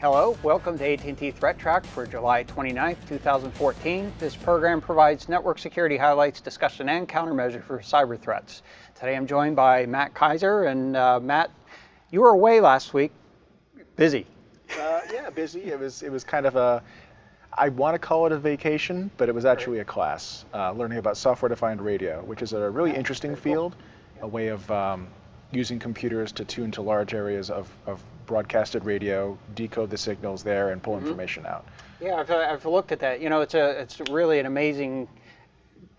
Hello, welcome to AT&T ThreatTraq for July 29th, 2014. This program provides network security highlights, discussion, and countermeasure for cyber threats. Today I'm joined by Matt Keyser, and Matt, you were away last week. Busy. Yeah, busy. It was kind of a, I want to call it a vacation, but it was actually a class, learning about software-defined radio, which is a really interesting field, a way of using computers to tune to large areas of broadcasted radio, decode the signals there, and pull information out. Yeah, I've looked at that. You know, it's really an amazing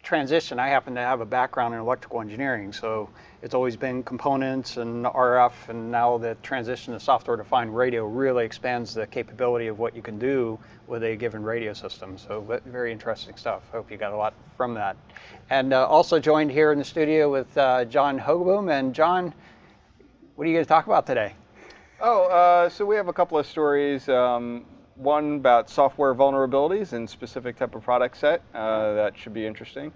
transition. I happen to have a background in electrical engineering, so it's always been components and RF, and now the transition to software-defined radio really expands the capability of what you can do with a given radio system. So very interesting stuff. Hope you got a lot from that. And also joined here in the studio with John Hogoboom. And John, what are you going to talk about today? So we have a couple of stories. One about software vulnerabilities in specific type of product set that should be interesting,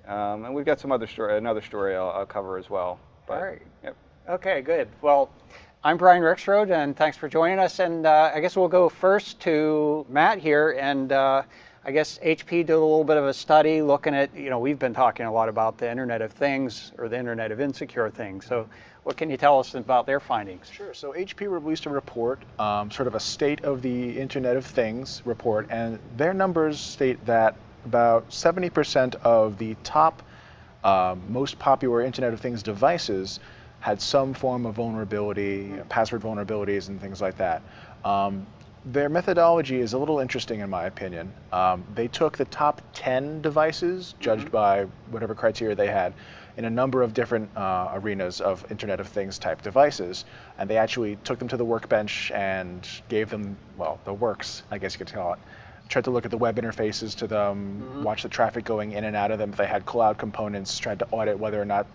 and we've got another story I'll cover as well. But, all right. Yep. Okay, good. Well, I'm Brian Rexroad, and thanks for joining us. And I guess we'll go first to Matt here, and I guess HP did a little bit of a study looking at, we've been talking a lot about the Internet of Things, or the Internet of Insecure Things. So what can you tell us about their findings? Sure. So HP released a report, sort of a state of the Internet of Things report, and their numbers state that about 70% of the top most popular Internet of Things devices had some form of vulnerability, password vulnerabilities and things like that. Their methodology is a little interesting in my opinion. They took the top 10 devices, judged by whatever criteria they had, in a number of different arenas of Internet of Things type devices, and they actually took them to the workbench and gave them, well, the works, I guess you could call it. Tried to look at the web interfaces to them, watch the traffic going in and out of them. If they had cloud components, tried to audit whether or not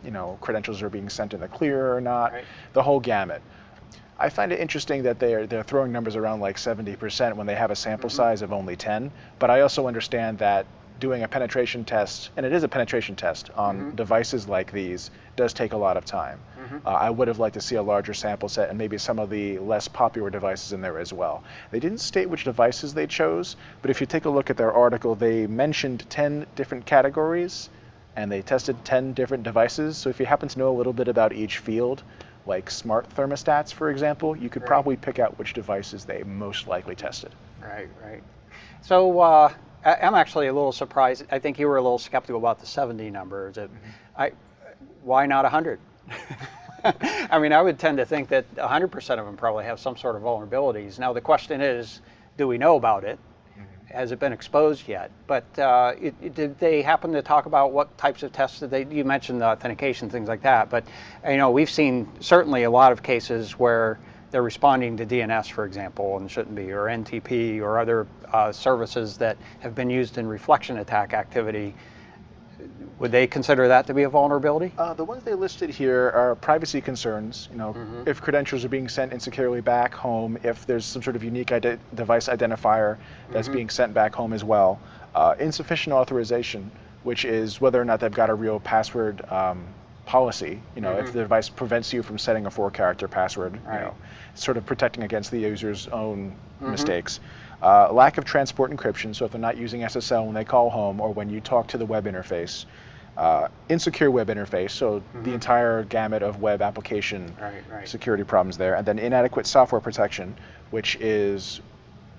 credentials are being sent in the clear or not, the whole gamut. I find it interesting that they're throwing numbers around like 70% when they have a sample size of only 10, but I also understand that doing a penetration test, and it is a penetration test on devices like these, does take a lot of time. I would have liked to see a larger sample set and maybe some of the less popular devices in there as well. They didn't state which devices they chose, but if you take a look at their article, they mentioned 10 different categories, and they tested 10 different devices. So if you happen to know a little bit about each field, like smart thermostats, for example, you could probably pick out which devices they most likely tested. Right. So I'm actually a little surprised. I think you were a little skeptical about the 70 number. Why not 100? I mean, I would tend to think that 100% of them probably have some sort of vulnerabilities. Now the question is, do we know about it? Has it been exposed yet? But did they happen to talk about what types of tests did they? You mentioned the authentication, things like that. But we've seen certainly a lot of cases where they're responding to DNS, for example, and shouldn't be, or NTP, or other services that have been used in reflection attack activity. Would they consider that to be a vulnerability? The ones they listed here are privacy concerns. If credentials are being sent insecurely back home, if there's some sort of unique device identifier that's being sent back home as well. Insufficient authorization, which is whether or not they've got a real password policy. If the device prevents you from setting a 4-character password, sort of protecting against the user's own mistakes. Lack of transport encryption, so if they're not using SSL when they call home or when you talk to the web interface. Insecure web interface, so the entire gamut of web application security problems there. And then inadequate software protection, which is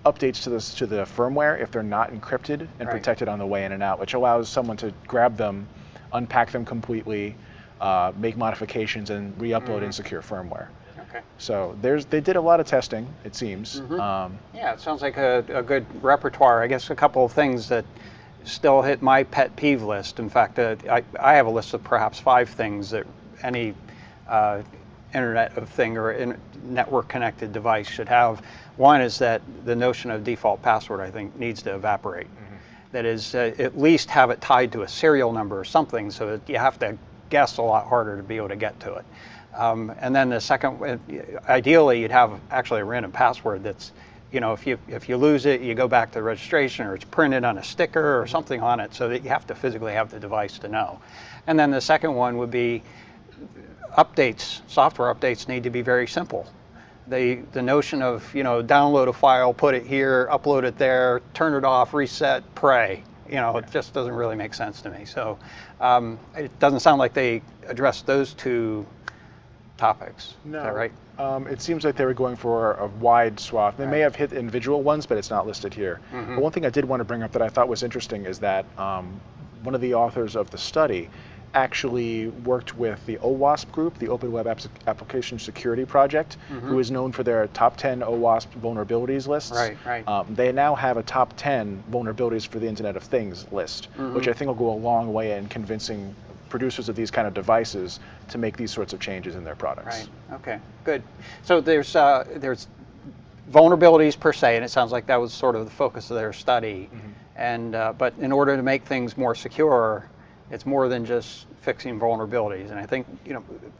updates to the firmware if they're not encrypted and protected on the way in and out, which allows someone to grab them, unpack them completely, make modifications, and re-upload insecure firmware. So they did a lot of testing, it seems. Yeah, it sounds like a good repertoire. I guess a couple of things that still hit my pet peeve list. In fact, I have a list of perhaps 5 things that any Internet of Thing or network connected device should have. One is that the notion of default password, I think, needs to evaporate. That is, at least have it tied to a serial number or something, so that you have to guess a lot harder to be able to get to it. And then the second, ideally, you'd have actually a random password that's, if you lose it, you go back to the registration, or it's printed on a sticker or something on it, so that you have to physically have the device to know. And then the second one would be updates. Software updates need to be very simple. the notion of, download a file, put it here, upload it there, turn it off, reset, pray. It just doesn't really make sense to me. So it doesn't sound like they addressed those two topics. No. Is that right? It seems like they were going for a wide swath. They may have hit individual ones, but it's not listed here. But one thing I did want to bring up that I thought was interesting is that one of the authors of the study actually worked with the OWASP group, the Open Web Application Security Project, who is known for their top 10 OWASP vulnerabilities lists. Right. They now have a top 10 vulnerabilities for the Internet of Things list, which I think will go a long way in convincing producers of these kind of devices to make these sorts of changes in their products. Right. Okay. Good. So there's vulnerabilities per se, and it sounds like that was sort of the focus of their study. And but in order to make things more secure, it's more than just fixing vulnerabilities. And I think,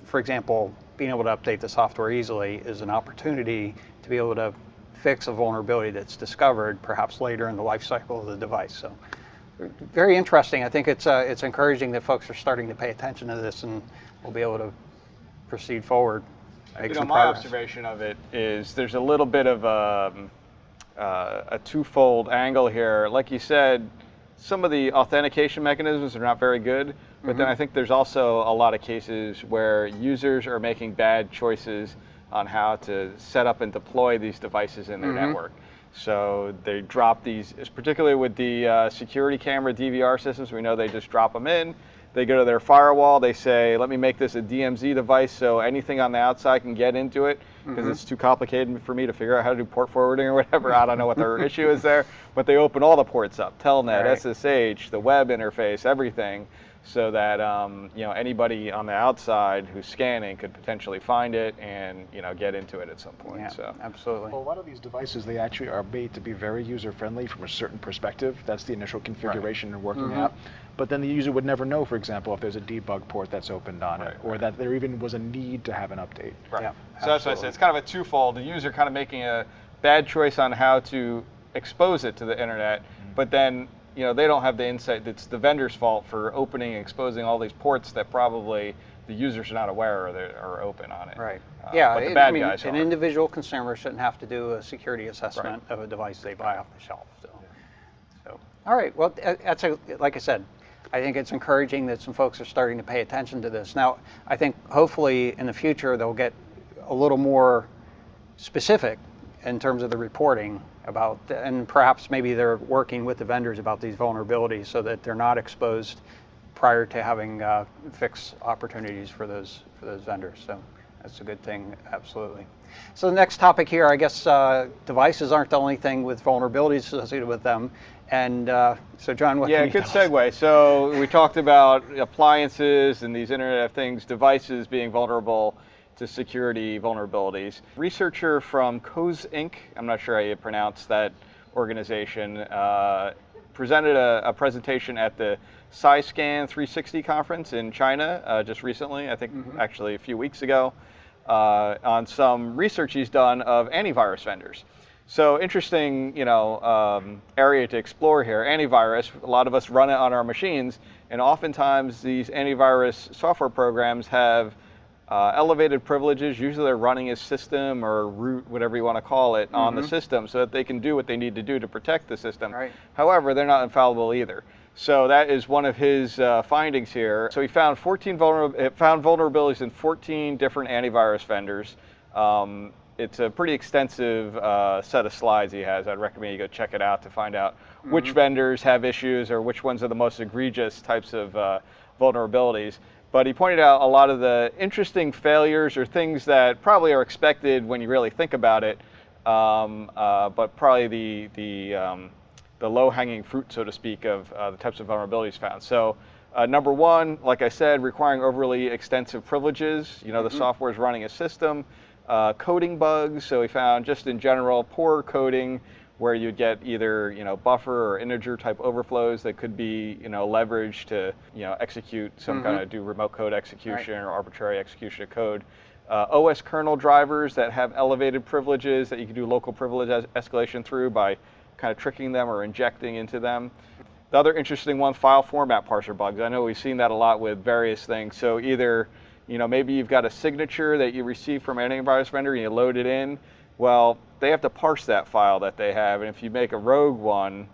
for example, being able to update the software easily is an opportunity to be able to fix a vulnerability that's discovered perhaps later in the life cycle of the device. So very interesting. I think it's encouraging that folks are starting to pay attention to this, and we'll be able to proceed forward. Make some my progress. observation of it is there's a little bit of a twofold angle here. Like you said, some of the authentication mechanisms are not very good, but then I think there's also a lot of cases where users are making bad choices on how to set up and deploy these devices in their network. So they drop these, particularly with the security camera DVR systems, we know they just drop them in. They go to their firewall, they say, let me make this a DMZ device so anything on the outside can get into it, because it's too complicated for me to figure out how to do port forwarding or whatever. I don't know what their issue is there, but they open all the ports up, Telnet, SSH, the web interface, everything, so that anybody on the outside who's scanning could potentially find it and get into it at some point. Yeah, so absolutely. Well, a lot of these devices, they actually are made to be very user-friendly from a certain perspective. That's the initial configuration and working out. But then the user would never know, for example, if there's a debug port that's opened on it, or that there even was a need to have an update. Right. Yeah, So that's what I said. It's kind of a twofold. The user kind of making a bad choice on how to expose it to the internet, but then they don't have the insight. It's the vendor's fault for opening and exposing all these ports that probably the users are not aware are open on it. Right. But the bad guys an are. individual consumer shouldn't have to do a security assessment of a device they buy off the shelf. So, all right. Well, like I said, I think it's encouraging that some folks are starting to pay attention to this. Now, I think hopefully in the future they'll get a little more specific in terms of the reporting about, and perhaps maybe they're working with the vendors about these vulnerabilities so that they're not exposed prior to having fix opportunities for those vendors. So that's a good thing, absolutely. So the next topic here, I guess devices aren't the only thing with vulnerabilities associated with them. And so John, what can you good tell us? segue. So we talked about appliances and these Internet of Things devices being vulnerable to security vulnerabilities. Researcher from Coase Inc., I'm not sure how you pronounce that organization, presented a presentation at the SciScan 360 conference in China just recently, I think actually a few weeks ago, on some research he's done of antivirus vendors. So interesting, area to explore here. Antivirus, a lot of us run it on our machines, and oftentimes these antivirus software programs have elevated privileges. Usually they're running a system or root, whatever you want to call it, on the system so that they can do what they need to do to protect the system. Right. However, they're not infallible either. So that is one of his findings here. So he found found vulnerabilities in 14 different antivirus vendors. It's a pretty extensive set of slides he has. I'd recommend you go check it out to find out which vendors have issues or which ones are the most egregious types of vulnerabilities. But he pointed out a lot of the interesting failures or things that probably are expected when you really think about it, but probably the low-hanging fruit, so to speak, of the types of vulnerabilities found. So number one, like I said, requiring overly extensive privileges. The software is running a system. Coding bugs, so we found just in general poor coding where you'd get either buffer or integer type overflows that could be leveraged to execute some kind of do remote code execution or arbitrary execution of code. OS kernel drivers that have elevated privileges that you can do local privilege escalation through by kind of tricking them or injecting into them. The other interesting one, file format parser bugs. I know we've seen that a lot with various things. So either maybe you've got a signature that you receive from an antivirus vendor and you load it in. Well, they have to parse that file that they have, and if you make a rogue one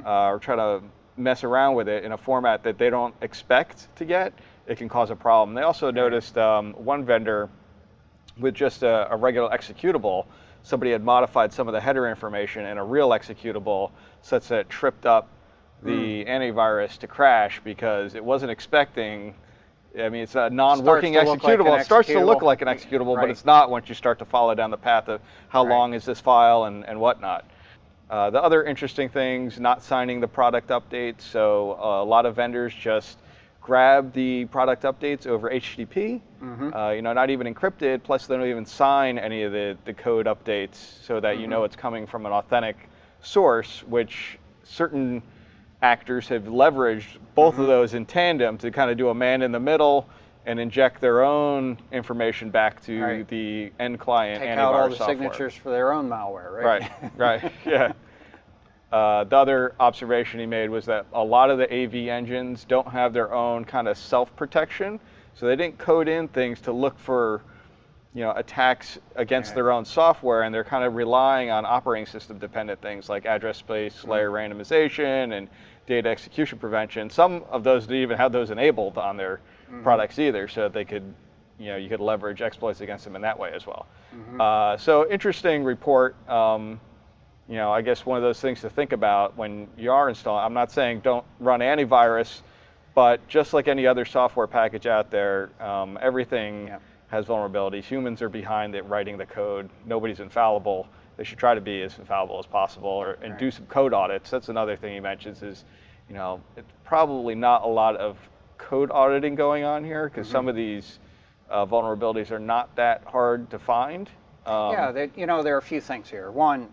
or try to mess around with it in a format that they don't expect to get, it can cause a problem. They also noticed one vendor with just a regular executable, somebody had modified some of the header information in a real executable such that it tripped up the antivirus to crash because it wasn't expecting. I mean, it's a non-working executable. It starts to look like an executable, but it's not once you start to follow down the path of how long is this file and whatnot. The other interesting things, not signing the product updates. So a lot of vendors just grab the product updates over HTTP, not even encrypted, plus they don't even sign any of the code updates so that you know it's coming from an authentic source, which certain actors have leveraged both of those in tandem to kind of do a man in the middle and inject their own information back to the end client. Take out all the signatures for their own malware, right? Right, yeah. The other observation he made was that a lot of the AV engines don't have their own kind of self-protection, so they didn't code in things to look for attacks against their own software, and they're kind of relying on operating system dependent things like address space layer randomization and data execution prevention. Some of those didn't even have those enabled on their products either, so that they could, you could leverage exploits against them in that way as well. So interesting report. I guess one of those things to think about when you are installing. I'm not saying don't run antivirus, but just like any other software package out there, everything has vulnerabilities. Humans are behind it writing the code. Nobody's infallible. They should try to be as infallible as possible, and do some code audits. That's another thing he mentions is, it's probably not a lot of code auditing going on here because some of these vulnerabilities are not that hard to find. There are a few things here. One,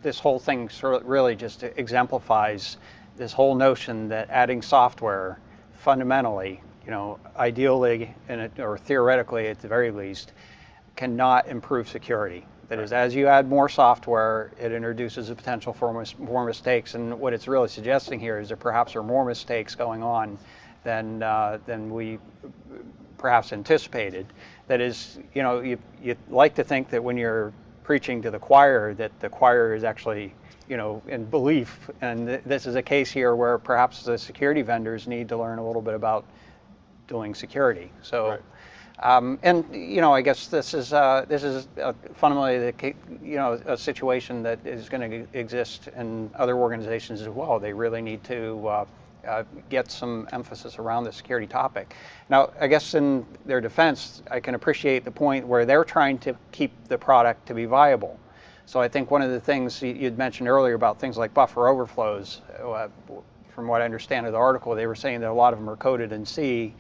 this whole thing sort of really just exemplifies this whole notion that adding software fundamentally, ideally or theoretically at the very least, cannot improve security. That is, as you add more software, it introduces a potential for more mistakes. And what it's really suggesting here is there perhaps are more mistakes going on than we perhaps anticipated. That is, you'd like to think that when you're preaching to the choir, that the choir is actually, in belief. And this is a case here where perhaps the security vendors need to learn a little bit about doing security. So. I guess this is fundamentally a situation that is going to exist in other organizations as well. They really need to get some emphasis around the security topic. Now, I guess in their defense, I can appreciate the point where they're trying to keep the product to be viable. So I think one of the things you'd mentioned earlier about things like buffer overflows, from what I understand of the article, they were saying that a lot of them are coded in C.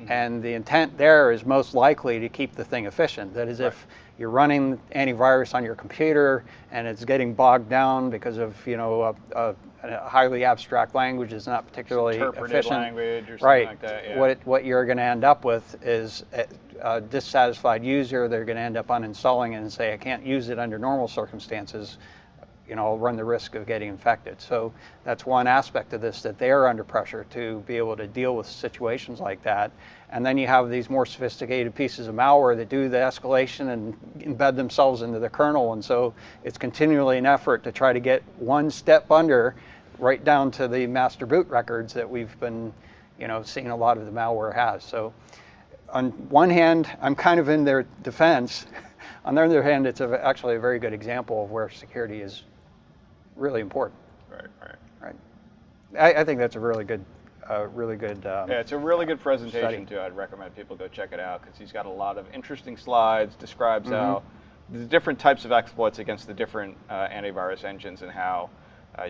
And the intent there is most likely to keep the thing efficient. That is, if you're running antivirus on your computer and it's getting bogged down because of a highly abstract language is not particularly efficient, language or something like that. Yeah. What you're going to end up with is a dissatisfied user. They're going to end up uninstalling it and say, I can't use it under normal circumstances. I'll run the risk of getting infected. So that's one aspect of this, that they're under pressure to be able to deal with situations like that. And then you have these more sophisticated pieces of malware that do the escalation and embed themselves into the kernel. And so it's continually an effort to try to get one step under, right down to the master boot records that we've been seeing a lot of the malware has. So on one hand, I'm kind of in their defense. On the other hand, it's actually a very good example of where security is really important. Right. I think that's a really good. Yeah, it's a really good presentation study. too. I'd recommend people go check it out because he's got a lot of interesting slides. Describes how the different types of exploits against the different antivirus engines and how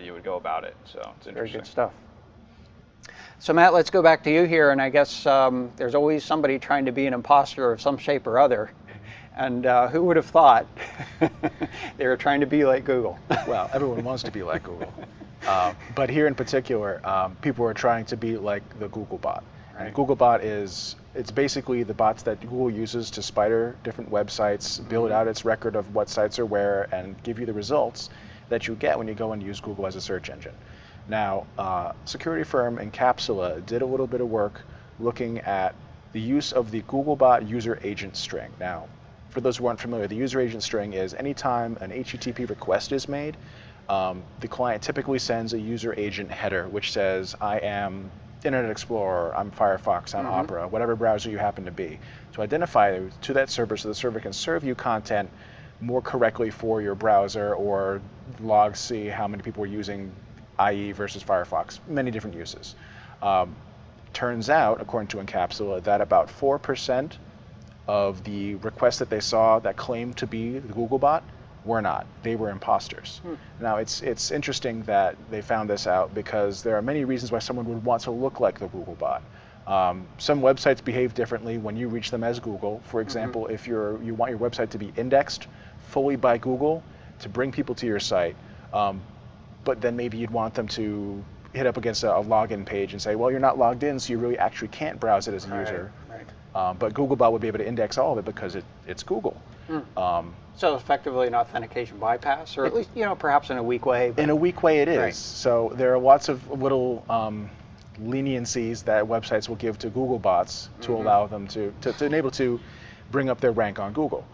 you would go about it. So it's interesting. Very good stuff. So Matt, let's go back to you here, and I guess there's always somebody trying to be an imposter of some shape or other. And who would have thought they were trying to be like Google? Well, everyone wants to be like Google. But here in particular, people are trying to be like the Googlebot. Right. And Googlebot it's basically the bots that Google uses to spider different websites, build out its record of what sites are where, and give you the results that you get when you go and use Google as a search engine. Now, security firm Encapsula did a little bit of work looking at the use of the Googlebot user agent string. Now, for those who aren't familiar, the user agent string is anytime an HTTP request is made, the client typically sends a user agent header which says, I am Internet Explorer, I'm Firefox, I'm Opera, whatever browser you happen to be, to identify to that server so the server can serve you content more correctly for your browser or log see how many people are using IE versus Firefox, many different uses. Turns out, according to Encapsula, that about 4% of the requests that they saw that claimed to be the Googlebot were not. They were imposters. Now, it's interesting that they found this out because there are many reasons why someone would want to look like the Googlebot. Some websites behave differently when you reach them as Google. For example, if you want your website to be indexed fully by Google to bring people to your site, but then maybe you'd want them to hit up against a login page and say, well, you're not logged in, so you really actually can't browse it as a user. But Googlebot would be able to index all of it because it's Google. So effectively an authentication bypass, or at least, perhaps in a weak way. In a weak way it is. Right. So there are lots of little leniencies that websites will give to Googlebots to allow them to enable to bring up their rank on Google.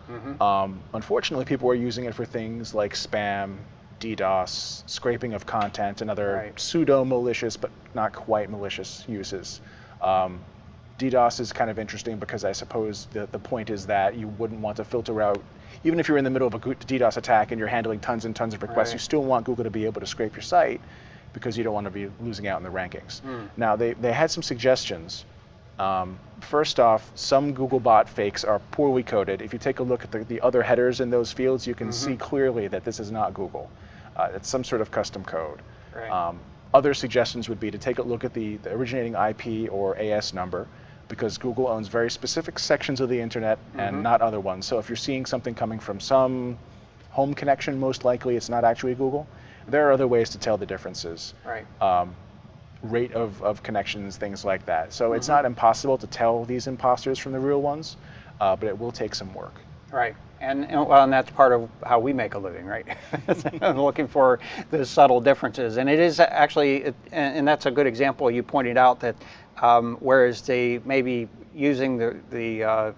Unfortunately, people are using it for things like spam, DDoS, scraping of content, and other pseudo-malicious but not quite malicious uses. DDoS is kind of interesting because I suppose the point is that you wouldn't want to filter out, even if you're in the middle of a DDoS attack and you're handling tons and tons of requests, you still want Google to be able to scrape your site because you don't want to be losing out in the rankings. Now, they had some suggestions. First off, some Googlebot fakes are poorly coded. If you take a look at the other headers in those fields, you can see clearly that this is not Google. It's some sort of custom code. Other suggestions would be to take a look at the originating IP or AS number, because Google owns very specific sections of the internet and not other ones. So if you're seeing something coming from some home connection, most likely it's not actually Google. There are other ways to tell the differences. Rate of connections, things like that. So it's not impossible to tell these imposters from the real ones, but it will take some work. And that's part of how we make a living, right? Looking for the subtle differences. And it is actually, and that's a good example you pointed out, that whereas they may be using the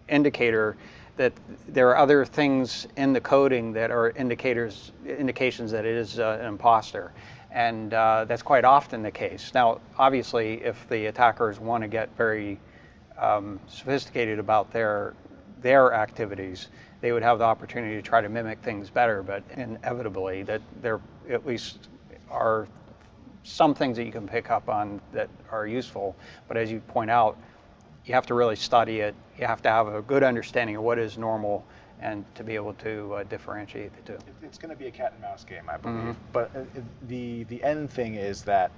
indicator, that there are other things in the coding that are indications that it is an imposter. And that's quite often the case. Now, obviously, if the attackers want to get very sophisticated about their activities, they would have the opportunity to try to mimic things better, but inevitably that there at least are some things that you can pick up on that are useful. But as you point out, you have to really study it. You have to have a good understanding of what is normal and to be able to differentiate the two. It's going to be a cat and mouse game, I believe. But the end thing is that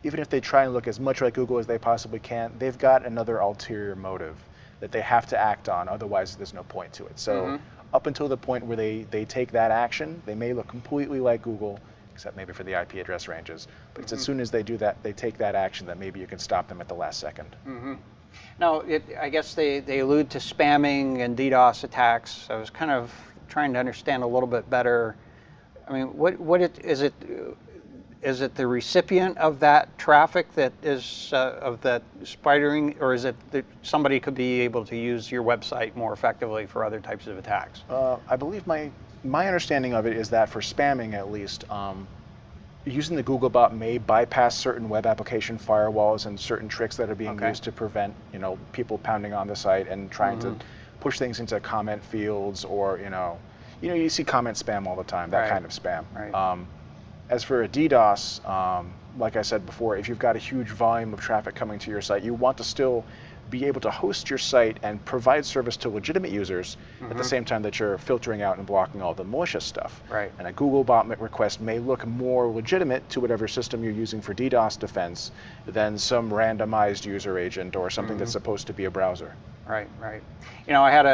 even if they try and look as much like Google as they possibly can, they've got another ulterior motive that they have to act on, otherwise there's no point to it. So up until the point where they take that action, they may look completely like Google, except maybe for the IP address ranges. But it's as soon as they do that, they take that action, that maybe you can stop them at the last second. Now, I guess they allude to spamming and DDoS attacks. I was kind of trying to understand a little bit better. I mean, is it the recipient of that traffic that is of that spidering, or is it that somebody could be able to use your website more effectively for other types of attacks? I believe my understanding of it is that for spamming, at least, using the Googlebot may bypass certain web application firewalls and certain tricks that are being used to prevent, people pounding on the site and trying to push things into comment fields, or you see comment spam all the time, that kind of spam. As for a DDoS, like I said before, if you've got a huge volume of traffic coming to your site, you want to still be able to host your site and provide service to legitimate users at the same time that you're filtering out and blocking all the malicious stuff. And a Googlebot request may look more legitimate to whatever system you're using for DDoS defense than some randomized user agent or something that's supposed to be a browser. I had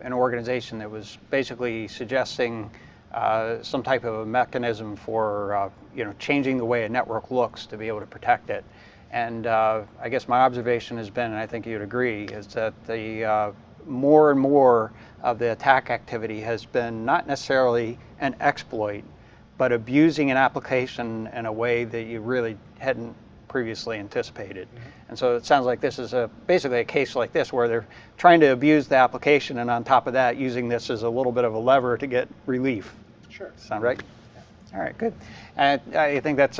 an organization that was basically suggesting some type of a mechanism for changing the way a network looks to be able to protect it. And I guess my observation has been, and I think you'd agree, is that the more and more of the attack activity has been not necessarily an exploit, but abusing an application in a way that you really hadn't previously anticipated. And so it sounds like this is basically a case like this where they're trying to abuse the application, and on top of that, using this as a little bit of a lever to get relief. Sure. Sound right? All right, good. And I think that's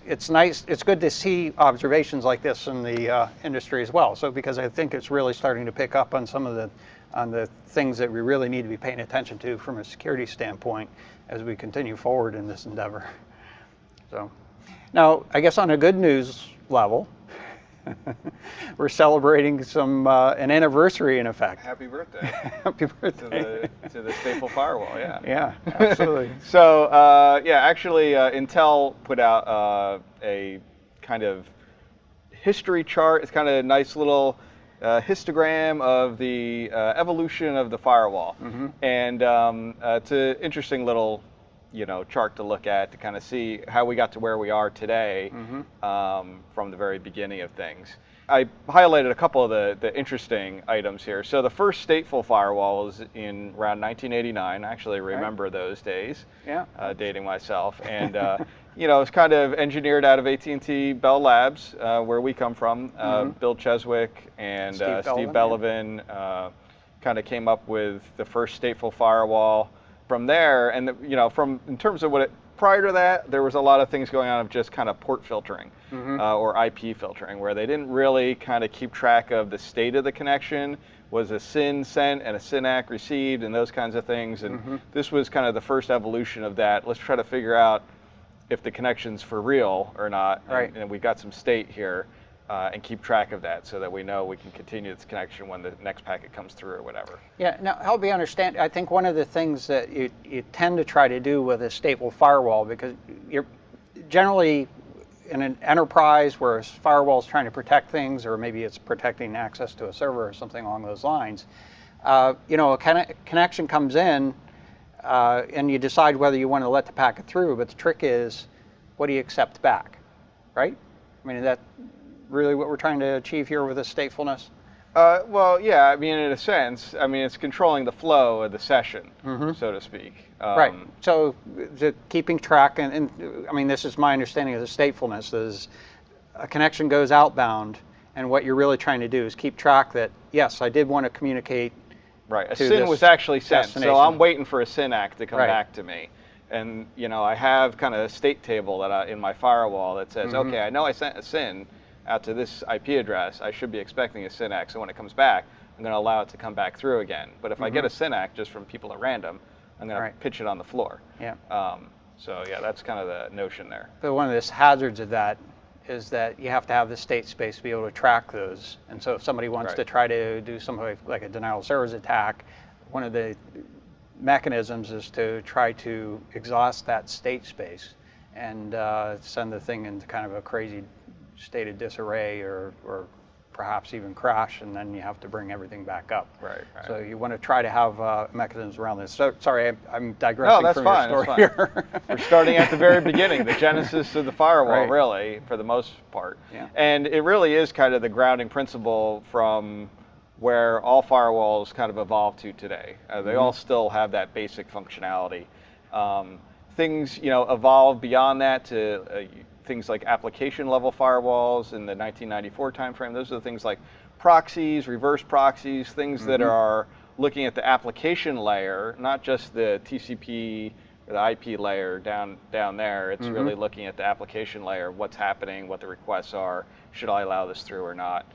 it's nice. It's good to see observations like this in the industry as well. So because I think it's really starting to pick up on some of the things that we really need to be paying attention to from a security standpoint as we continue forward in this endeavor. So now, I guess on a good news level, we're celebrating an anniversary in effect. Happy birthday. Happy birthday. To the stateful firewall, yeah. Yeah, absolutely. So, actually, Intel put out a kind of history chart. It's kind of a nice little histogram of the evolution of the firewall. And it's an interesting little chart to look at to kind of see how we got to where we are today from the very beginning of things. I highlighted a couple of the interesting items here. So the first stateful firewall was in around 1989. I actually remember those days, dating myself. And it's kind of engineered out of AT&T Bell Labs, where we come from. Bill Cheswick and Steve Bellevin kind of came up with the first stateful firewall. From there, and in terms of prior to that, there was a lot of things going on of just kind of port filtering or IP filtering, where they didn't really kind of keep track of the state of the connection, was a SYN sent and a SYNAC received, and those kinds of things. And this was kind of the first evolution of that. Let's try to figure out if the connection's for real or not. Right. And we've got some state here. And keep track of that so that we know we can continue this connection when the next packet comes through or whatever. Yeah, now help me understand, I think one of the things that you tend to try to do with a stateful firewall, because you're generally in an enterprise where a firewall is trying to protect things, or maybe it's protecting access to a server or something along those lines, a connection comes in and you decide whether you want to let the packet through, but the trick is, what do you accept back, right? I mean, that really what we're trying to achieve here with this statefulness? Well, yeah, I mean, in a sense, it's controlling the flow of the session, so to speak. Right, so keeping track, and I mean, this is my understanding of the statefulness, is a connection goes outbound, and what you're really trying to do is keep track that, yes, I did want to communicate. Right, a SYN was actually sent, so I'm waiting for a SYNAC to come back to me. And, I have kind of a state table that in my firewall that says, okay, I know I sent a SYN out to this IP address. I should be expecting a SYNAC, so when it comes back, I'm going to allow it to come back through again. But if I get a SYNAC just from people at random, I'm going to pitch it on the floor. Yeah. So yeah, that's kind of the notion there. But one of the hazards of that is that you have to have the state space to be able to track those. And so if somebody wants to try to do something like a denial of service attack, one of the mechanisms is to try to exhaust that state space and send the thing into kind of a crazy state of disarray or perhaps even crash, and then you have to bring everything back up. Right. So you want to try to have mechanisms around this. So sorry, I'm digressing from fine, your story that's fine. here. We're starting at the very beginning, the genesis of the firewall, really, for the most part. Yeah. And it really is kind of the grounding principle from where all firewalls kind of evolved to today. They all still have that basic functionality. Things, evolve beyond that to things like application level firewalls in the 1994 timeframe. Those are the things like proxies, reverse proxies, things that are looking at the application layer, not just the TCP or the IP layer down there. It's really looking at the application layer, what's happening, what the requests are, should I allow this through or not.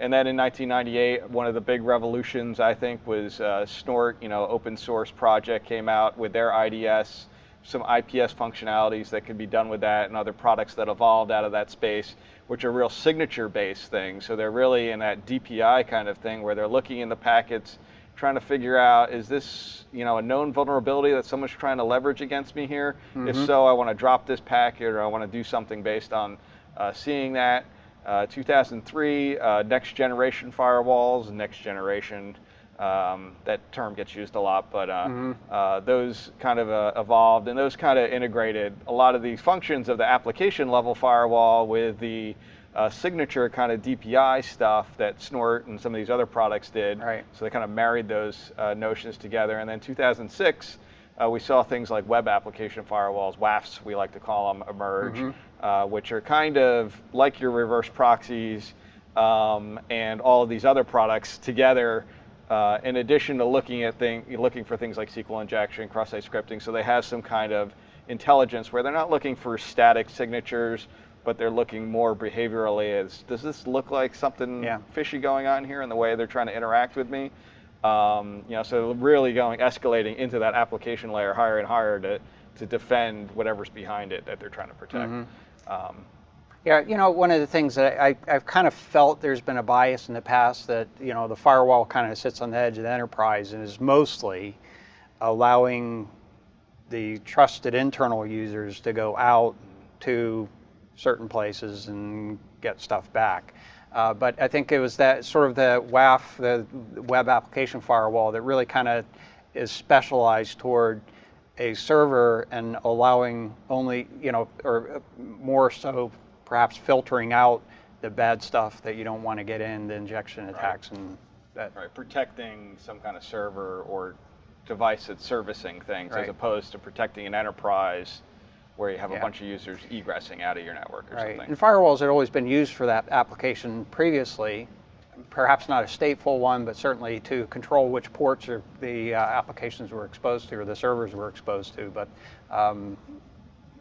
And then in 1998, one of the big revolutions, I think, was Snort, open source project came out with their IDS, some IPS functionalities that could be done with that, and other products that evolved out of that space, which are real signature-based things. So they're really in that DPI kind of thing where they're looking in the packets, trying to figure out, is this a known vulnerability that someone's trying to leverage against me here? If so, I want to drop this packet, or I want to do something based on seeing that. 2003, next generation firewalls, next generation. That term gets used a lot, but those kind of evolved, and those kind of integrated a lot of these functions of the application level firewall with the signature kind of DPI stuff that Snort and some of these other products did. Right. So they kind of married those notions together. And then 2006, we saw things like web application firewalls, WAFs, we like to call them, emerge, which are kind of like your reverse proxies and all of these other products together. In addition to looking for things like SQL injection, cross-site scripting, so they have some kind of intelligence where they're not looking for static signatures, but they're looking more behaviorally as, does this look like something fishy going on here in the way they're trying to interact with me? So really escalating into that application layer higher and higher to defend whatever's behind it that they're trying to protect. One of the things that I've kind of felt there's been a bias in the past that, the firewall kind of sits on the edge of the enterprise and is mostly allowing the trusted internal users to go out to certain places and get stuff back. But I think it was that sort of the WAF, the web application firewall, that really kind of is specialized toward a server and allowing only, or more so perhaps filtering out the bad stuff that you don't want to get in, the injection attacks and that. Right, protecting some kind of server or device that's servicing things as opposed to protecting an enterprise where you have a bunch of users egressing out of your network or something. And firewalls had always been used for that application previously, perhaps not a stateful one, but certainly to control which ports the applications were exposed to or the servers were exposed to. But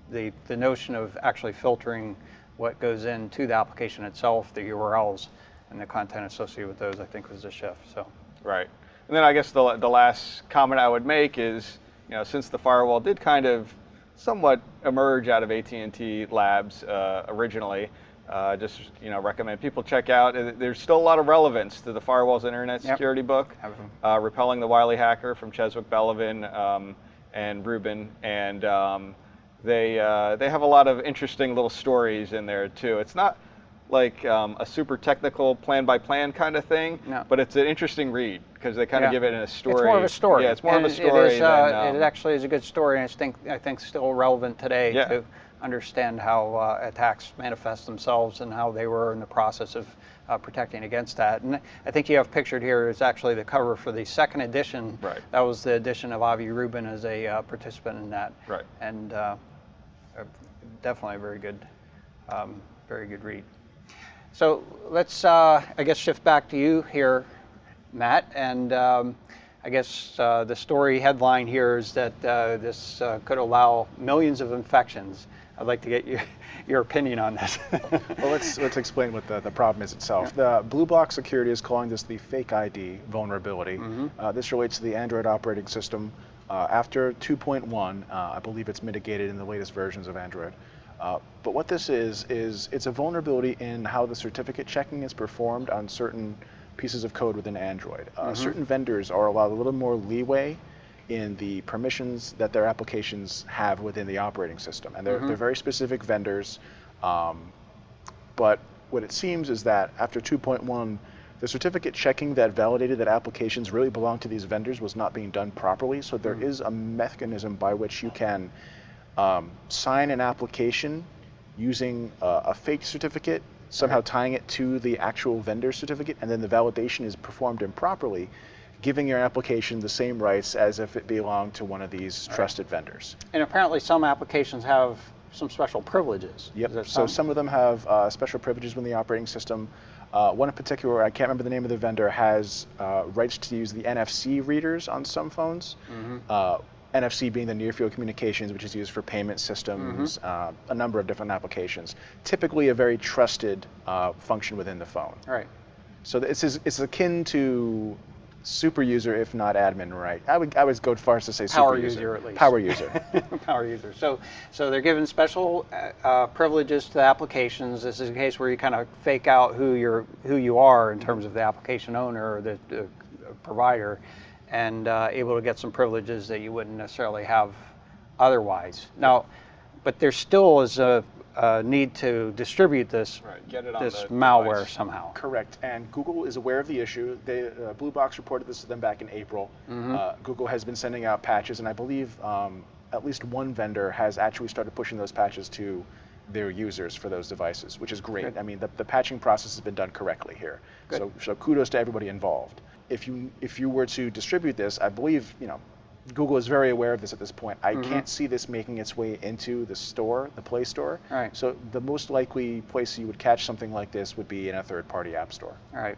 the notion of actually filtering what goes into the application itself, the URLs, and the content associated with those, I think was a shift. So. Right. And then I guess the last comment I would make is, since the firewall did kind of somewhat emerge out of AT&T Labs originally, just recommend people check out. There's still a lot of relevance to the Firewall's Internet Security book, Repelling the Wily Hacker from Cheswick Bellavin and Rubin, and they have a lot of interesting little stories in there too. It's not like a super technical plan-by-plan kind kind of thing, but it's an interesting read because they kind of give it in a story. It's more of a story. Yeah, it's more of a story. It actually is a good story, and I think still relevant today to understand how attacks manifest themselves and how they were in the process of protecting against that. And I think you have pictured here is actually the cover for the second edition. Right. That was the edition of Avi Rubin as a participant in that. Right. And definitely a very good read. So let's, I guess, shift back to you here, Matt. And I guess the story headline here is that this could allow millions of infections. I'd like to get your opinion on this. Well, let's explain what the problem is itself. The Blue Box Security is calling this the FakeID vulnerability. This relates to the Android operating system. After 2.1, I believe it's mitigated in the latest versions of Android. But what this is it's a vulnerability in how the certificate checking is performed on certain pieces of code within Android. Certain vendors are allowed a little more leeway in the permissions that their applications have within the operating system. And they're very specific vendors. But what it seems is that after 2.1, the certificate checking that validated that applications really belong to these vendors was not being done properly. So there is a mechanism by which you can sign an application using a fake certificate, somehow tying it to the actual vendor certificate, and then the validation is performed improperly, giving your application the same rights as if it belonged to one of these trusted vendors. And apparently some applications have some special privileges. Yep, so some of them have special privileges within the operating system. One in particular, I can't remember the name of the vendor, has rights to use the NFC readers on some phones. NFC being the near field communications, which is used for payment systems, a number of different applications. Typically a very trusted function within the phone. Right. So it's akin to super user, if not admin, right? I would go as far as to say power super user at least. Power user. Power user. So they're given special privileges to the applications. This is a case where you kind of fake out who you are in terms of the application owner or the provider, and able to get some privileges that you wouldn't necessarily have otherwise. Now, but there still is a need to distribute this, Get it on this the malware device. Somehow. Correct, and Google is aware of the issue. Blue Box reported this to them back in April. Google has been sending out patches, and I believe at least one vendor has actually started pushing those patches to their users for those devices, which is great. Good. I mean, the patching process has been done correctly here. So kudos to everybody involved. If you were to distribute this, I believe Google is very aware of this at this point. I can't see this making its way into the store, the Play Store. Right. So the most likely place you would catch something like this would be in a third-party app store. All right.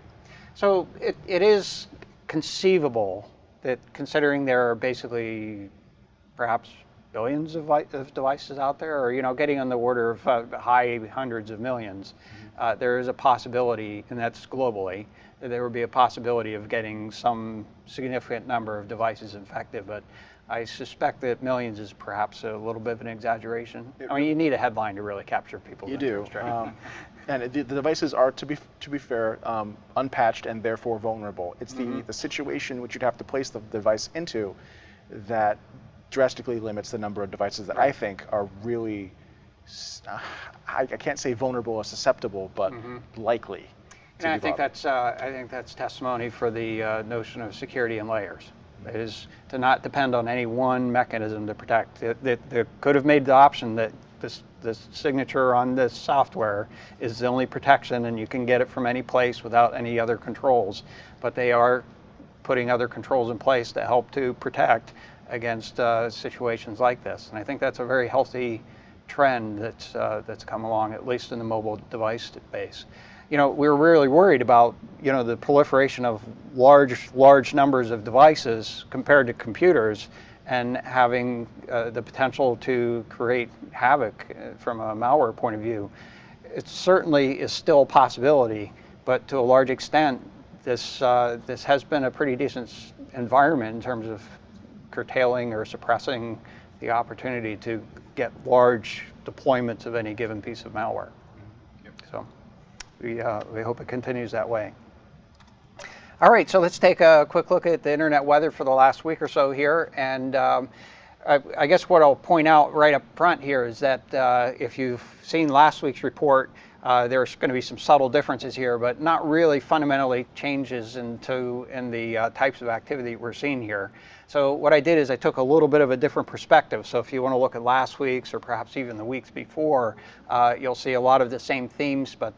So it is conceivable that, considering there are basically perhaps billions of devices out there, or getting on the order of high hundreds of millions, there is a possibility, and that's globally, that there would be a possibility of getting some significant number of devices infected. But I suspect that millions is perhaps a little bit of an exaggeration. I mean, you need a headline to really capture people's interest, right? And the devices are, to be fair, unpatched and therefore vulnerable. It's the situation which you'd have to place the device into that drastically limits the number of devices that I think are really, I can't say vulnerable or susceptible, but likely. And I think that's testimony for the notion of security in layers. It is to not depend on any one mechanism to protect. They could have made the option that this signature on this software is the only protection, and you can get it from any place without any other controls. But they are putting other controls in place to help to protect against situations like this. And I think that's a very healthy trend that's come along, at least in the mobile device space. We're really worried about, the proliferation of large numbers of devices compared to computers, and having the potential to create havoc from a malware point of view. It certainly is still a possibility, but to a large extent, this has been a pretty decent environment in terms of curtailing or suppressing the opportunity to get large deployments of any given piece of malware. So we hope it continues that way. All right, so let's take a quick look at the internet weather for the last week or so here. And I guess what I'll point out right up front here is that if you've seen last week's report, there's going to be some subtle differences here, but not really fundamentally changes in the types of activity we're seeing here. So what I did is I took a little bit of a different perspective. So if you want to look at last week's or perhaps even the weeks before, you'll see a lot of the same themes, but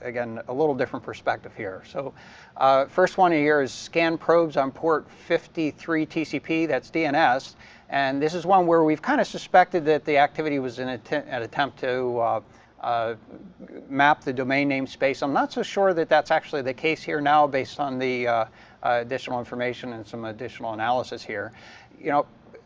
again, a little different perspective here. So first one here is scan probes on port 53 TCP, that's DNS. And this is one where we've kind of suspected that the activity was an attempt to map the domain name space. I'm not so sure that that's actually the case here now, based on the additional information and some additional analysis here.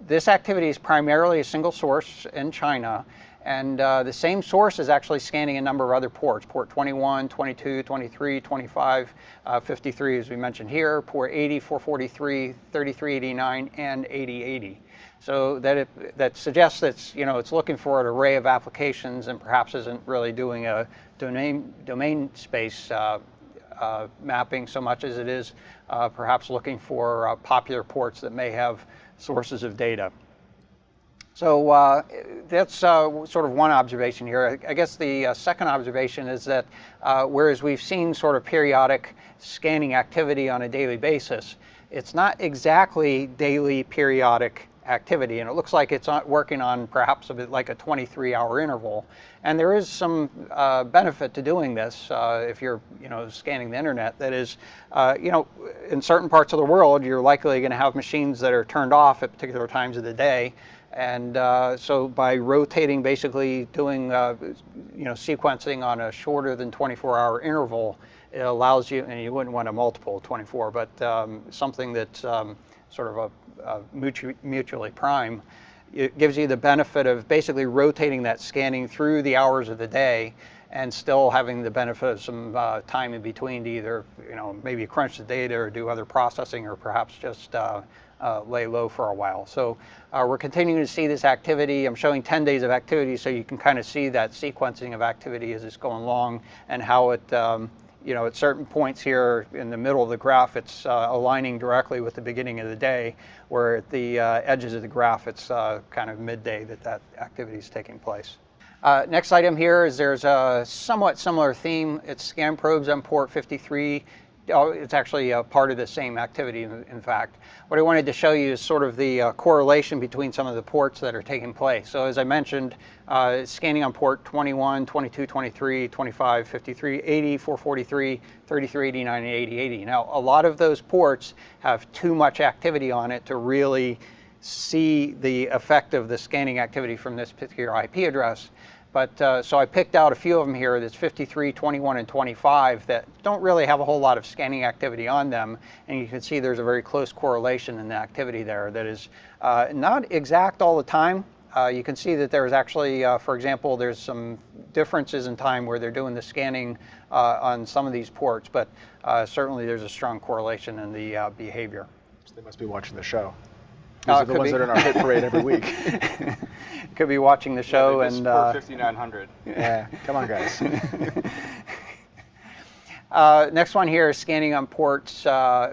This activity is primarily a single source in China, and the same source is actually scanning a number of other ports, port 21, 22, 23, 25, 53 as we mentioned here, port 80, 443, 3389, and 8080. So that suggests that it's looking for an array of applications and perhaps isn't really doing a domain space mapping so much as it is perhaps looking for popular ports that may have sources of data. So that's sort of one observation here. I guess the second observation is that whereas we've seen sort of periodic scanning activity on a daily basis, it's not exactly daily periodic activity, and it looks like it's working on perhaps a bit like a 23-hour interval. And there is some benefit to doing this if you're scanning the internet. That is, in certain parts of the world, you're likely going to have machines that are turned off at particular times of the day. And so by rotating, basically doing sequencing on a shorter than 24-hour interval, it allows you, and you wouldn't want a multiple 24, but something that's sort of mutually prime. It gives you the benefit of basically rotating that scanning through the hours of the day and still having the benefit of some time in between to either maybe crunch the data or do other processing, or perhaps just lay low for a while. So we're continuing to see this activity. I'm showing 10 days of activity so you can kind of see that sequencing of activity as it's going along, and how it at certain points here in the middle of the graph, it's aligning directly with the beginning of the day, where at the edges of the graph, it's kind of midday that activity is taking place. Next item here is there's a somewhat similar theme. It's scan probes on port 53. It's actually a part of the same activity, in fact. What I wanted to show you is sort of the correlation between some of the ports that are taking place. So as I mentioned, scanning on port 21, 22, 23, 25, 53, 80, 443, 3389, and 8080. Now, a lot of those ports have too much activity on it to really see the effect of the scanning activity from this particular IP address. But so I picked out a few of them here. That's 53, 21, and 25 that don't really have a whole lot of scanning activity on them. And you can see there's a very close correlation in the activity there that is not exact all the time. You can see that there's actually, for example, there's some differences in time where they're doing the scanning on some of these ports, but certainly there's a strong correlation in the behavior. So they must be watching the show. These are the ones that are in our hit parade every week. Could be watching the show and port 5900. Yeah, come on, guys. Next one here is scanning on ports,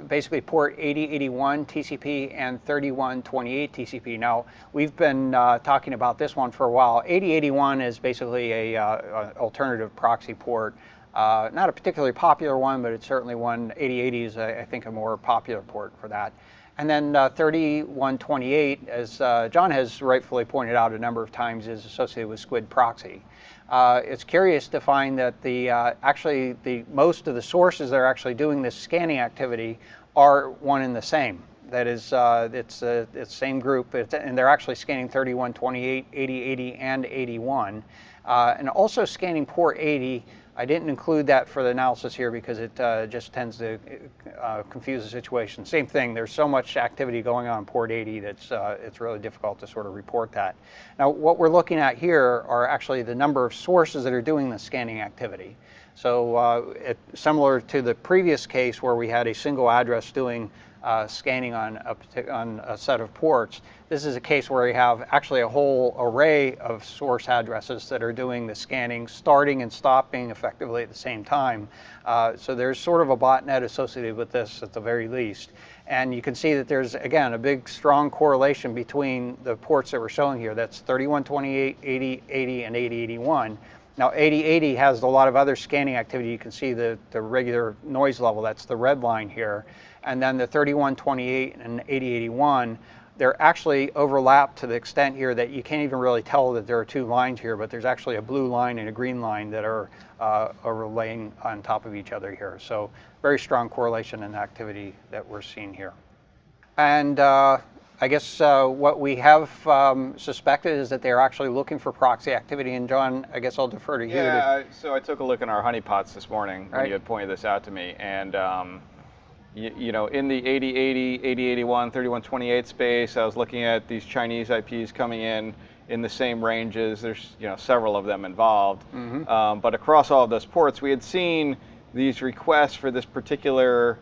basically port 8081 TCP and 3128 TCP. Now, we've been talking about this one for a while. 8081 is basically a alternative proxy port. Not a particularly popular one, but it's certainly one. 8080 is, I think, a more popular port for that. And then 3128, as John has rightfully pointed out a number of times, is associated with Squid proxy. It's curious to find that actually most of the sources that are actually doing this scanning activity are one and the same. That is, it's the same group, and they're actually scanning 3128, 8080, and 81, and also scanning port 80. I didn't include that for the analysis here because it just tends to confuse the situation. Same thing, there's so much activity going on port 80 that's it's really difficult to sort of report that. Now, what we're looking at here are actually the number of sources that are doing the scanning activity. So similar to the previous case where we had a single address doing scanning on a set of ports, this is a case where we have actually a whole array of source addresses that are doing the scanning, starting and stopping effectively at the same time. So there's sort of a botnet associated with this at the very least. And you can see that there's, again, a big, strong correlation between the ports that we're showing here. That's 3128, 8080, and 8081. Now, 8080 has a lot of other scanning activity. You can see the regular noise level. That's the red line here. And then the 3128 and 8081, they're actually overlapped to the extent here that you can't even really tell that there are two lines here, but there's actually a blue line and a green line that are overlaying on top of each other here. So very strong correlation in activity that we're seeing here. And I guess what we have suspected is that they're actually looking for proxy activity. And John, I guess I'll defer to you. Yeah, so I took a look in our honeypots this morning when Right. you had pointed this out to me. And you know, in the 8080, 8081, 3128 space, I was looking at these Chinese IPs coming in the same ranges. There's several of them involved. Mm-hmm. But across all of those ports, we had seen these requests for this particular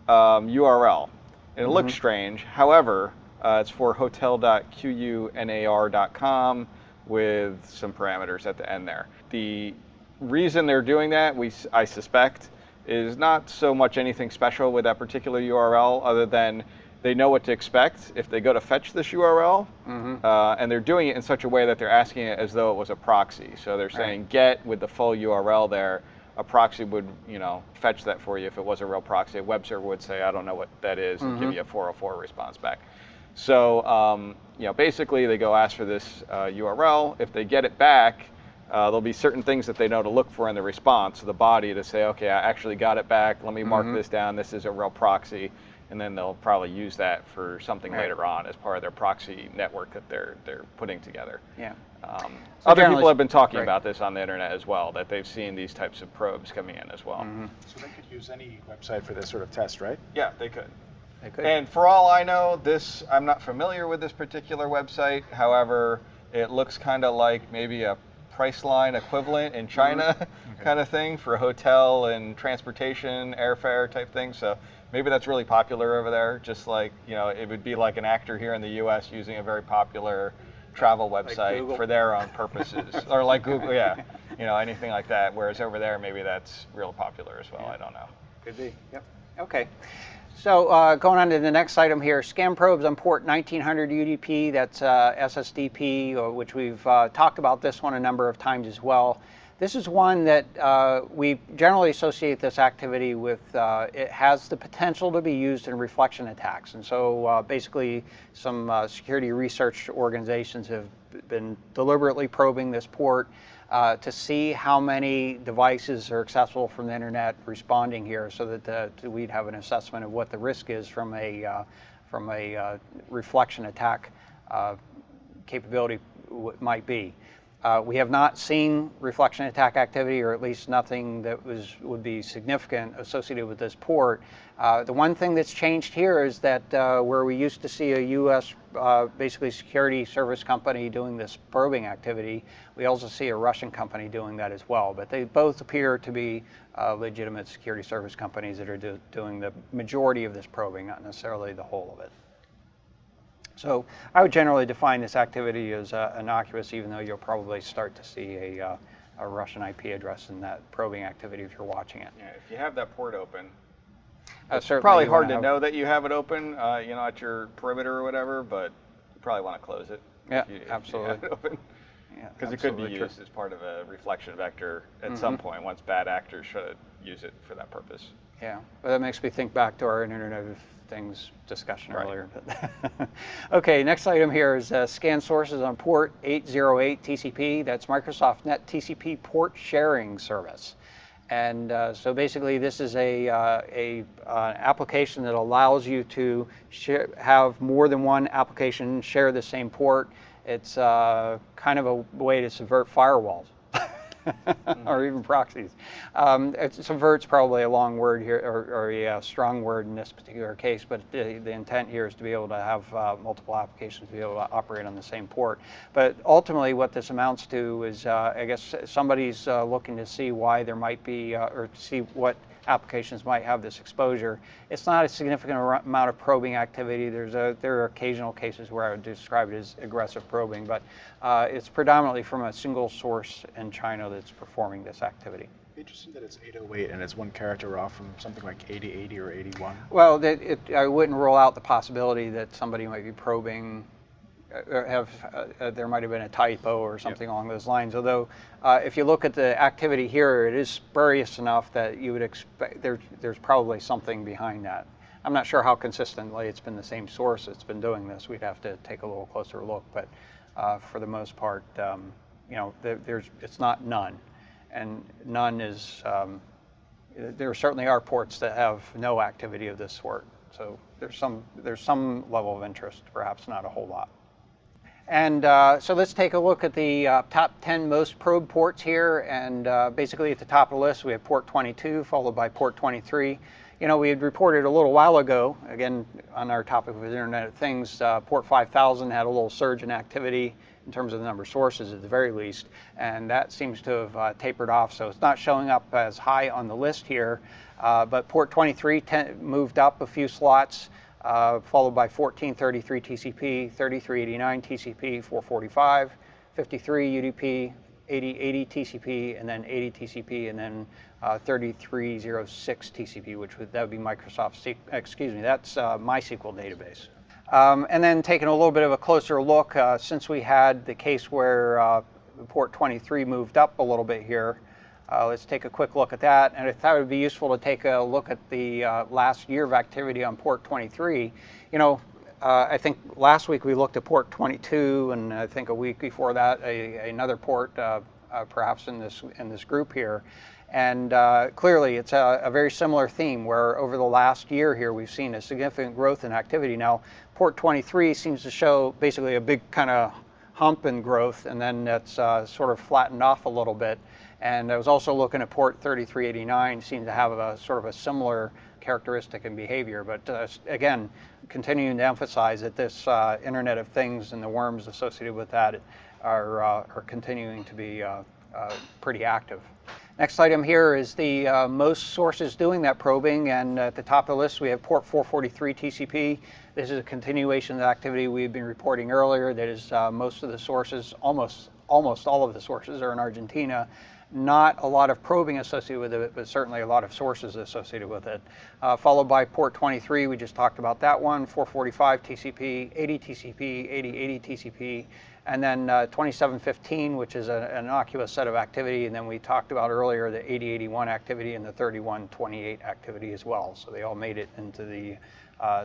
URL. And it looks strange. However, it's for hotel.qunar.com with some parameters at the end there. The reason they're doing that, I suspect, is not so much anything special with that particular URL other than they know what to expect if they go to fetch this URL, and they're doing it in such a way that they're asking it as though it was a proxy. So they're saying get with the full URL there. A proxy would, fetch that for you if it was a real proxy. A web server would say, I don't know what that is, and give you a 404 response back. So, basically they go ask for this URL. If they get it back, there'll be certain things that they know to look for in the response, the body to say, okay, I actually got it back. Let me mark this down. This is a real proxy. And then they'll probably use that for something later on as part of their proxy network that they're putting together. Yeah. Other people have been talking about this on the internet as well, that they've seen these types of probes coming in as well. So they could use any website for this sort of test, right? Yeah, they could. They could. And for all I know, I'm not familiar with this particular website. However, it looks kind of like maybe a Priceline equivalent in China kind of thing for hotel and transportation, airfare type thing. So maybe that's really popular over there. Just like, it would be like an actor here in the US using a very popular travel website like for their own purposes. Or like Google, anything like that. Whereas over there, maybe that's real popular as well. I don't know. Could be. Yep. Okay. So going on to the next item here, scam probes on port 1900 UDP, that's SSDP, which we've talked about this one a number of times as well. This is one that we generally associate this activity with, it has the potential to be used in reflection attacks. And so basically some security research organizations have been deliberately probing this port to see how many devices are accessible from the internet responding here so that we'd have an assessment of what the risk is from a from a reflection attack capability might be. We have not seen reflection attack activity, or at least nothing that would be significant associated with this port. The one thing that's changed here is that where we used to see a U.S. Basically security service company doing this probing activity, we also see a Russian company doing that as well. But they both appear to be legitimate security service companies that are doing the majority of this probing, not necessarily the whole of it. So I would generally define this activity as innocuous, even though you'll probably start to see a Russian IP address in that probing activity if you're watching it. Yeah, if you have that port open, it's certainly probably hard to know that you have it open, at your perimeter or whatever, but you probably want to close it. Yeah, if absolutely. you have it open. Yeah, because it could be used as part of a reflection vector at some point once bad actors should use it for that purpose. Yeah, but that makes me think back to our Internet of Things discussion Right. earlier. But okay, next item here is scan sources on port 808 TCP. That's Microsoft Net TCP port sharing service. And so basically this is an application that allows you to have more than one application share the same port. It's kind of a way to subvert firewalls. Or even proxies. Subvert's probably a long word here, or a strong word in this particular case, but the intent here is to be able to have multiple applications to be able to operate on the same port. But ultimately what this amounts to is, I guess somebody's looking to see why there might be, or to see what applications might have this exposure. It's not a significant amount of probing activity. There are occasional cases where I would describe it as aggressive probing, but it's predominantly from a single source in China that's performing this activity. Interesting that it's 808 and it's one character off from something like 8080 or 81. Well, I wouldn't rule out the possibility that somebody might be probing, there might have been a typo or something along those lines. Although, if you look at the activity here, it is spurious enough that you would expect there's probably something behind that. I'm not sure how consistently it's been the same source that's been doing this. We'd have to take a little closer look, but for the most part, it's not none, and none is. There certainly are ports that have no activity of this sort. So there's some level of interest, perhaps not a whole lot. And so let's take a look at the top 10 most probed ports here. And basically at the top of the list, we have port 22, followed by port 23. We had reported a little while ago, again, on our topic of Internet of Things, port 5000 had a little surge in activity in terms of the number of sources at the very least. And that seems to have tapered off. So it's not showing up as high on the list here. But port 23 moved up a few slots. Followed by 1433 TCP, 3389 TCP, 445, 53 UDP, 8080 TCP, and then 80 TCP, and then 3306 TCP, that would be Microsoft, that's MySQL database. And then taking a little bit of a closer look, since we had the case where port 23 moved up a little bit here, let's take a quick look at that. And I thought it would be useful to take a look at the last year of activity on port 23. I think last week we looked at port 22, and I think a week before that another port, perhaps in this group here. And clearly it's a very similar theme where over the last year here we've seen a significant growth in activity. Now port 23 seems to show basically a big kind of hump in growth, and then that's sort of flattened off a little bit. And I was also looking at port 3389, seemed to have a sort of a similar characteristic and behavior. But again, continuing to emphasize that this Internet of Things and the worms associated with that are continuing to be pretty active. Next item here is the most sources doing that probing, and at the top of the list we have port 443 TCP. This is a continuation of the activity we had been reporting earlier. That is, most of the sources, almost all of the sources are in Argentina. Not a lot of probing associated with it, but certainly a lot of sources associated with it. Followed by port 23, we just talked about that one, 445 TCP, 80 TCP, 8080 TCP, and then 2715, which is an innocuous set of activity, and then we talked about earlier the 8081 activity and the 3128 activity as well. So they all made it into the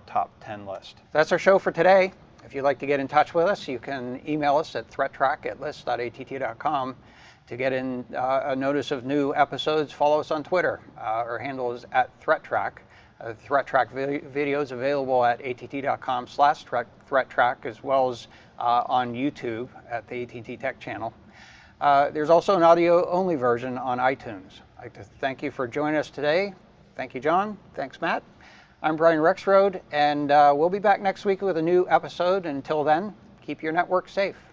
top 10 list. That's our show for today. If you'd like to get in touch with us, you can email us at threattrack@list.att.com. To get a notice of new episodes, follow us on Twitter. Our handle is @ThreatTraq. ThreatTraq videos available at att.com/ThreatTraq, as well as on YouTube at the AT&T Tech channel. There's also an audio-only version on iTunes. I'd like to thank you for joining us today. Thank you, John. Thanks, Matt. I'm Brian Rexroad, and we'll be back next week with a new episode. And until then, keep your network safe.